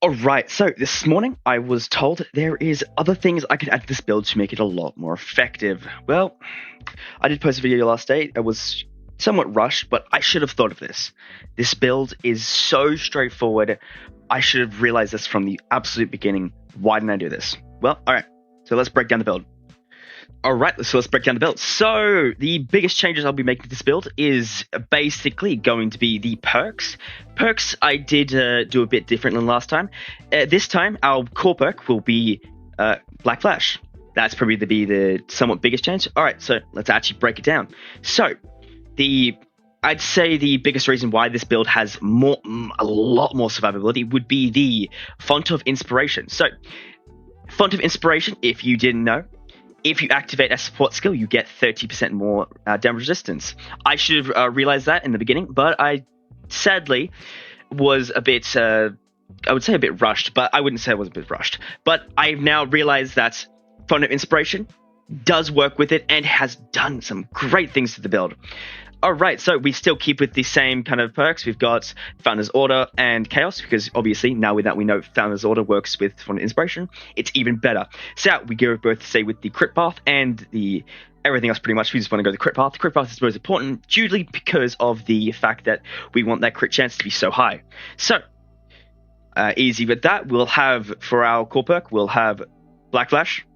Alright, so this morning I was told there is other things I could add to this build to make it a lot more effective. Well, I did post a video last day. It was somewhat rushed, but I should have thought of this. This build is so straightforward. I should have realized this from the absolute beginning. Why didn't I do this? Well, alright, so let's break down the build. Alright, so let's break down the build. So, the biggest changes I'll be making to this build is basically going to be the perks. Perks I did do a bit different than last time. This time, our core perk will be Black Flash. That's probably to be the somewhat biggest change. Alright, so let's actually break it down. So, I'd say the biggest reason why this build has a lot more survivability would be the Font of Inspiration. So, Font of Inspiration, if you didn't know, if you activate a support skill, you get 30% more damage resistance. I should have realized that in the beginning, but I sadly was a bit, I would say a bit rushed, but I wouldn't say I was a bit rushed. But I've now realized that Font of Inspiration does work with it and has done some great things to the build. Alright, so we still keep with the same kind of perks. We've got Founder's Order and Chaos, because obviously now with that we know Founder's Order works with Font of Inspiration. It's even better. So we go both, say, with the crit path and the everything else pretty much. We just want to go the crit path. The crit path is most important, purely because of the fact that we want that crit chance to be so high. So, easy with that. We'll have, for our core perk, we'll have Black Flash.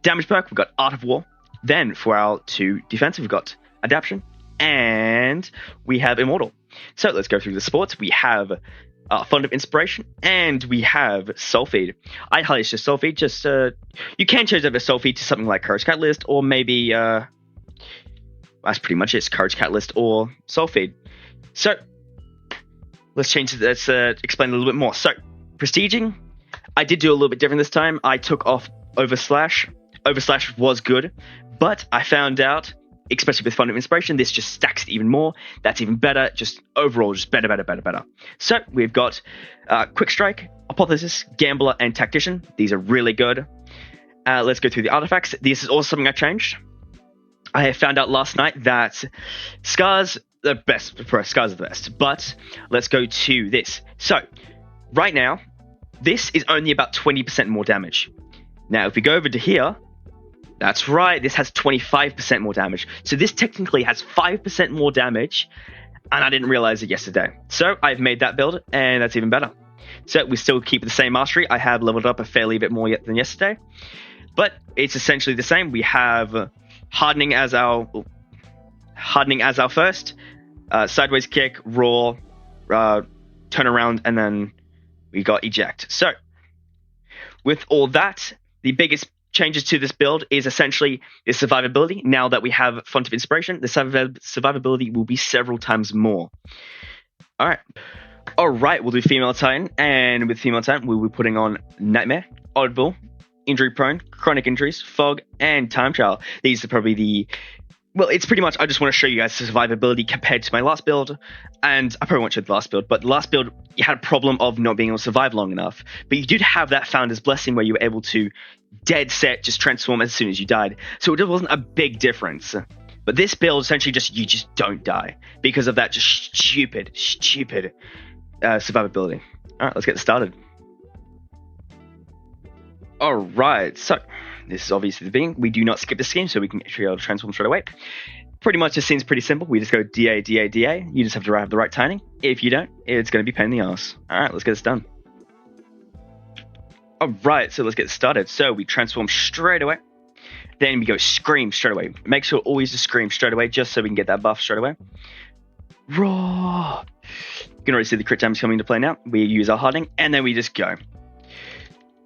Damage perk, we've got Art of War. Then for our 2 defensive, we've got Adaption. And we have Immortal. So let's go through the sports. We have Font of Inspiration, and we have Soulfeed. I'd highly suggest Soulfeed. Just you can change over Soulfeed to something like Courage Catalyst, or maybe that's pretty much it. It's Courage Catalyst or Soulfeed. So let's change it. Let's explain a little bit more. So prestiging, I did do a little bit different this time. I took off Overslash. Overslash was good, but I found out, especially with Font of Inspiration, this just stacks it even more. That's even better. Just overall, just better. So we've got Quakestrike, Apotheosis, Gambler, and Tactician. These are really good. Let's go through the artifacts. This is also something I changed. I found out last night that Scars are the best. Scars are the best. But let's go to this. So right now, this is only about 20% more damage. Now, if we go over to here, that's right, this has 25% more damage. So this technically has 5% more damage, and I didn't realize it yesterday. So I've made that build, and that's even better. So we still keep the same mastery. I have leveled up a fairly bit more than yesterday, but it's essentially the same. We have hardening as our first, sideways kick, roar, turn around, and then we got eject. So with all that, the biggest changes to this build is essentially the survivability. Now that we have Font of Inspiration, the survivability will be several times more. Alright, we'll do Female Titan, and with Female Titan, we'll be putting on Nightmare, Audible, Injury Prone, Chronic Injuries, Fog, and Time Trial. These are probably well, it's pretty much, I just want to show you guys survivability compared to my last build, and I probably won't show the last build, but the last build, you had a problem of not being able to survive long enough, but you did have that Founder's Blessing where you were able to dead set just transform as soon as you died, so it wasn't a big difference. But this build, essentially, you just don't die because of that just stupid survivability. Alright, let's get started. Alright, so this is obviously the beginning. We do not skip the scheme, so we can actually be able to transform straight away. Pretty much, this seems pretty simple. We just go DA, DA, DA. You just have to have the right timing. If you don't, it's going to be a pain in the ass. Alright, let's get this done. Alright, so let's get started. So we transform straight away. Then we go Scream straight away. Make sure always to Scream straight away, just so we can get that buff straight away. Raw! You can already see the crit damage coming into play now. We use our hardening, and then we just go.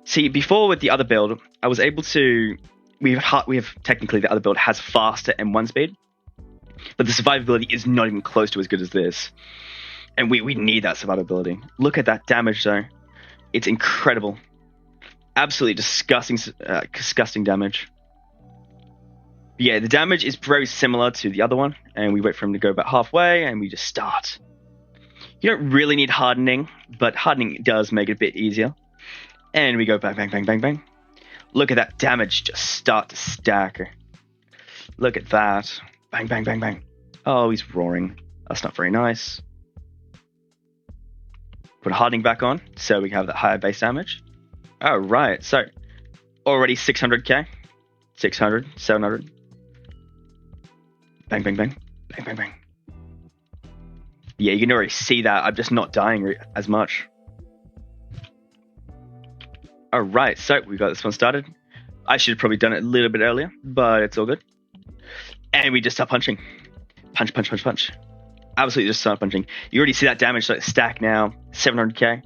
See, before with the other build, I was able to... We have technically, the other build has faster M1 speed, but the survivability is not even close to as good as this. And we need that survivability. Look at that damage, though. It's incredible. Absolutely disgusting damage. But yeah, the damage is very similar to the other one, and we wait for him to go about halfway, and we just start. You don't really need hardening, but hardening does make it a bit easier. And we go bang, bang, bang, bang, bang. Look at that damage just start to stack. Look at that. Bang, bang, bang, bang. Oh, he's roaring. That's not very nice. Put hardening back on so we can have that higher base damage. All right, so already 600k, 600, 700. Bang, bang, bang, bang, bang, bang. Yeah, you can already see that I'm just not dying as much. All right, so we got this one started. I should have probably done it a little bit earlier, but it's all good. And we just start punching. Punch, punch, punch, punch. Absolutely just start punching. You already see that damage like stack now, 700k.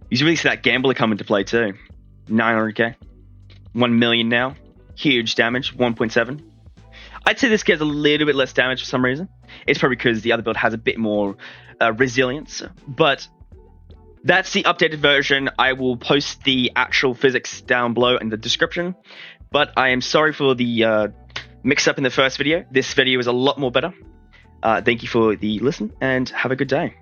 You really see that gambler come into play too. 900k. 1 million now. Huge damage, 1.7. I'd say this gets a little bit less damage for some reason. It's probably because the other build has a bit more resilience, but that's the updated version. I will post the actual physics down below in the description, but I am sorry for the mix-up in the first video. This video is a lot more better. Thank you for the listen, and have a good day.